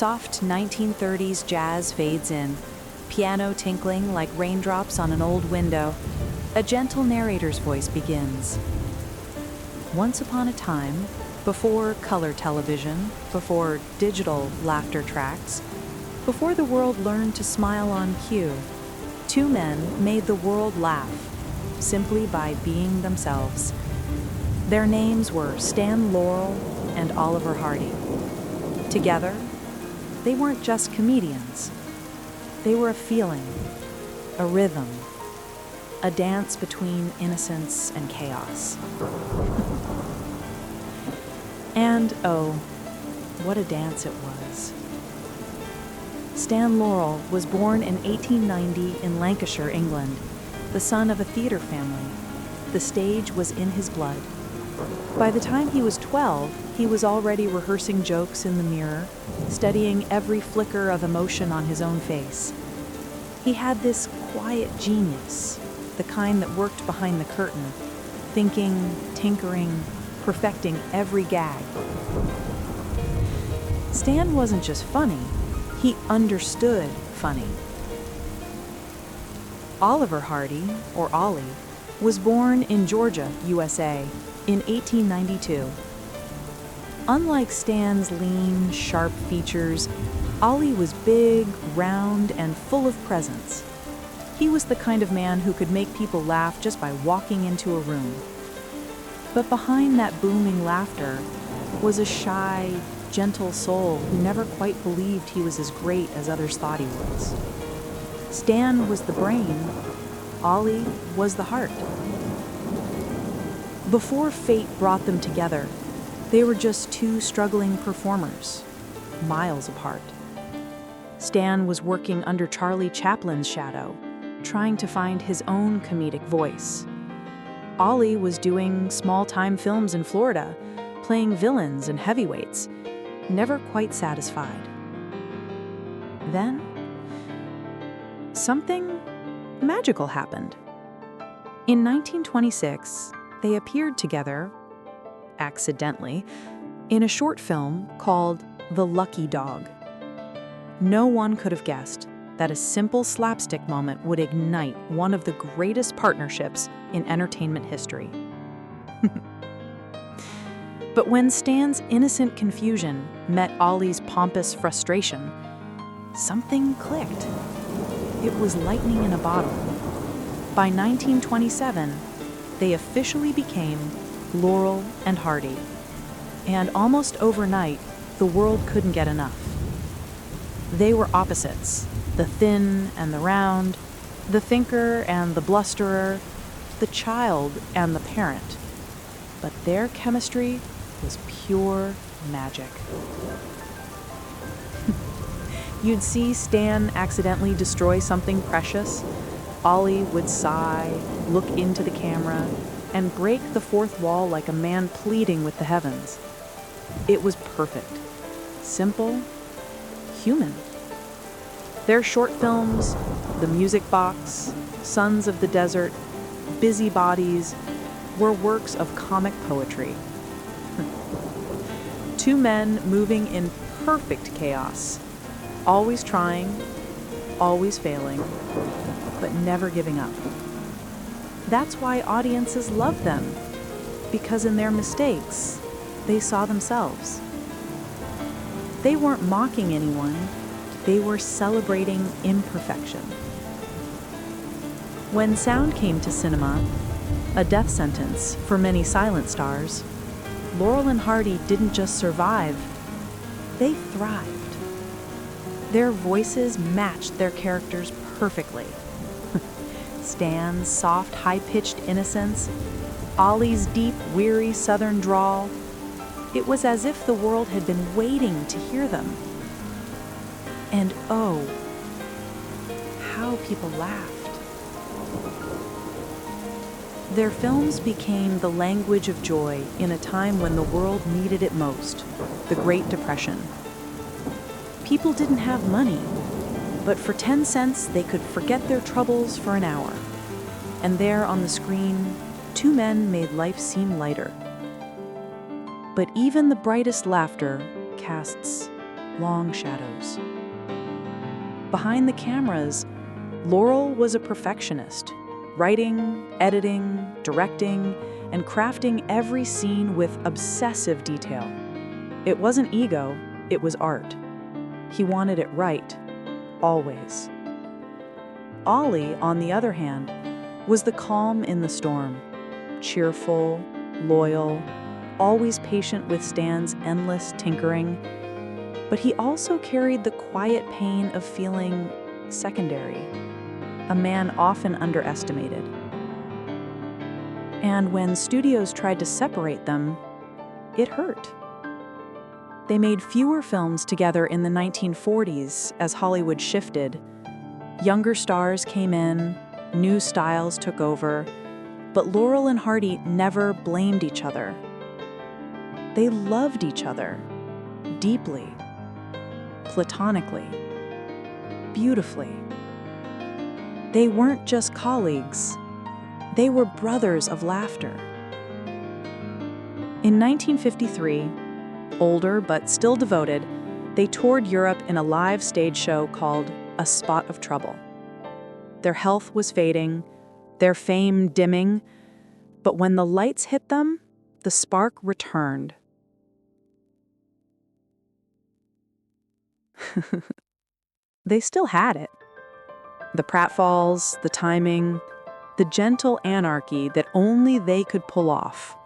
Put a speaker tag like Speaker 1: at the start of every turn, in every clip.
Speaker 1: Soft 1930s jazz fades in, piano tinkling like raindrops on an old window. A gentle narrator's voice begins. Once upon a time, before color television, before digital laughter tracks, before the world learned to smile on cue, two men made the world laugh, simply by being themselves. Their names were Stan Laurel and Oliver Hardy. Together, they weren't just comedians. They were a feeling, a rhythm, a dance between innocence and chaos. And oh, what a dance it was. Stan Laurel was born in 1890 in Lancashire, England, the son of a theater family. The stage was in his blood. By the time he was 12, he was already rehearsing jokes in the mirror, studying every flicker of emotion on his own face. He had this quiet genius, the kind that worked behind the curtain, thinking, tinkering, perfecting every gag. Stan wasn't just funny, he understood funny. Oliver Hardy, or Ollie, was born in Georgia, USA, in 1892. Unlike Stan's lean, sharp features, Ollie was big, round, and full of presence. He was the kind of man who could make people laugh just by walking into a room. But behind that booming laughter was a shy, gentle soul who never quite believed he was as great as others thought he was. Stan was the brain, Ollie was the heart. Before fate brought them together, they were just two struggling performers, miles apart. Stan was working under Charlie Chaplin's shadow, trying to find his own comedic voice. Ollie was doing small-time films in Florida, playing villains and heavyweights, never quite satisfied. Then, something magical happened. In 1926, they appeared together, accidentally, in a short film called The Lucky Dog. No one could have guessed that a simple slapstick moment would ignite one of the greatest partnerships in entertainment history. But when Stan's innocent confusion met Ollie's pompous frustration, something clicked. It was lightning in a bottle. By 1927, they officially became Laurel and Hardy. And almost overnight, the world couldn't get enough. They were opposites, the thin and the round, the thinker and the blusterer, the child and the parent. But their chemistry was pure magic. You'd see Stan accidentally destroy something precious. Ollie would sigh, look into the camera, and break the fourth wall like a man pleading with the heavens. It was perfect, simple, human. Their short films, The Music Box, Sons of the Desert, Busybodies, were works of comic poetry. Two men moving in perfect chaos, always trying, always failing, but never giving up. That's why audiences love them, because in their mistakes, they saw themselves. They weren't mocking anyone, they were celebrating imperfection. When sound came to cinema, a death sentence for many silent stars, Laurel and Hardy didn't just survive, they thrived. Their voices matched their characters perfectly. Stan's soft, high-pitched innocence, Ollie's deep, weary southern drawl. It was as if the world had been waiting to hear them. And oh, how people laughed. Their films became the language of joy in a time when the world needed it most, the Great Depression. People didn't have money, but for 10 cents they could forget their troubles for an hour. And there on the screen, two men made life seem lighter. But even the brightest laughter casts long shadows. Behind the cameras, Laurel was a perfectionist, writing, editing, directing, and crafting every scene with obsessive detail. It wasn't ego, it was art. He wanted it right, always. Ollie, on the other hand, was the calm in the storm, cheerful, loyal, always patient with Stan's endless tinkering. But he also carried the quiet pain of feeling secondary, a man often underestimated. And when studios tried to separate them, it hurt. They made fewer films together in the 1940s as Hollywood shifted. Younger stars came in, new styles took over, but Laurel and Hardy never blamed each other. They loved each other, deeply, platonically, beautifully. They weren't just colleagues, they were brothers of laughter. In 1953, older but still devoted, they toured Europe in a live stage show called A Spot of Trouble. Their health was fading, their fame dimming, but when the lights hit them, the spark returned. They still had it. The pratfalls, the timing, the gentle anarchy that only they could pull off.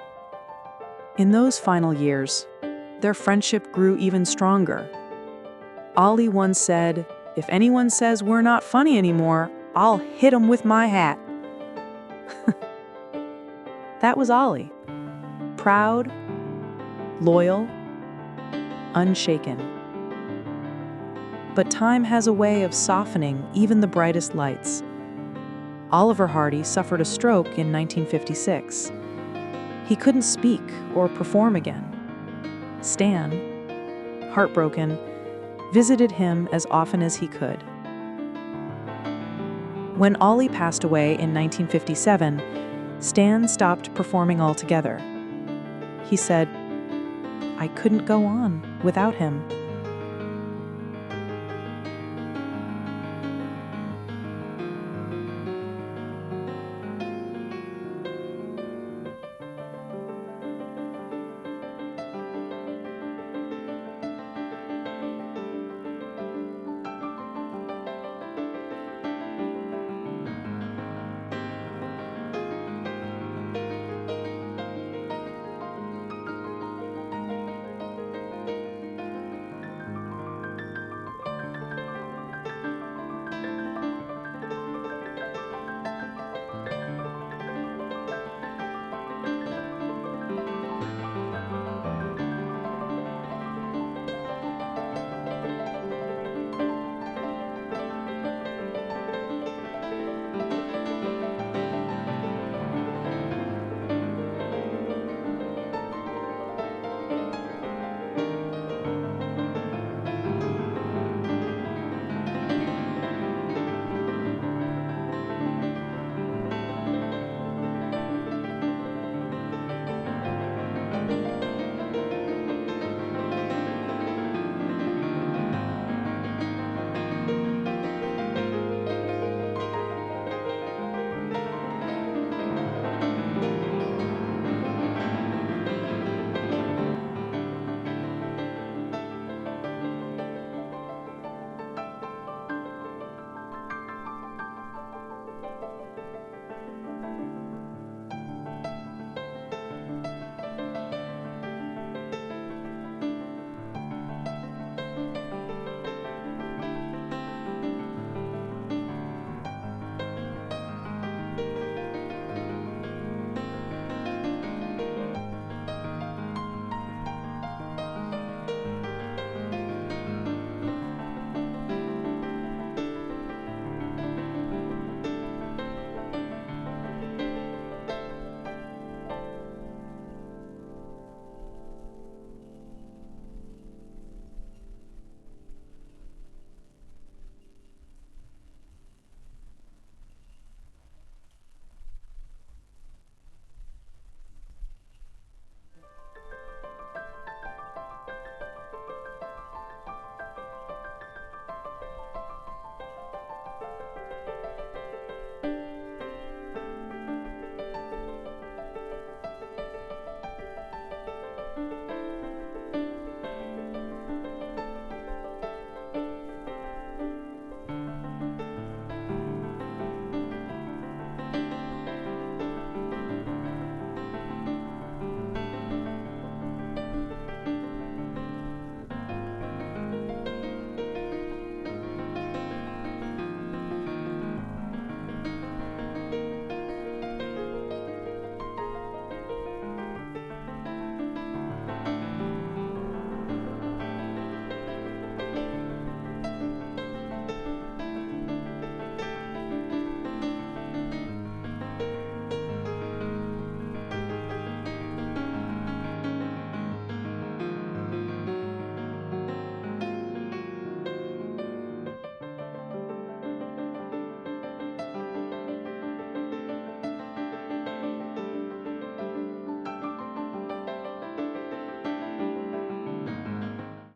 Speaker 1: In those final years, their friendship grew even stronger. Ollie once said, "If anyone says we're not funny anymore, I'll hit 'em with my hat." That was Ollie. Proud, loyal, unshaken. But time has a way of softening even the brightest lights. Oliver Hardy suffered a stroke in 1956. He couldn't speak or perform again. Stan, heartbroken, visited him as often as he could. When Ollie passed away in 1957, Stan stopped performing altogether. He said, "I couldn't go on without him."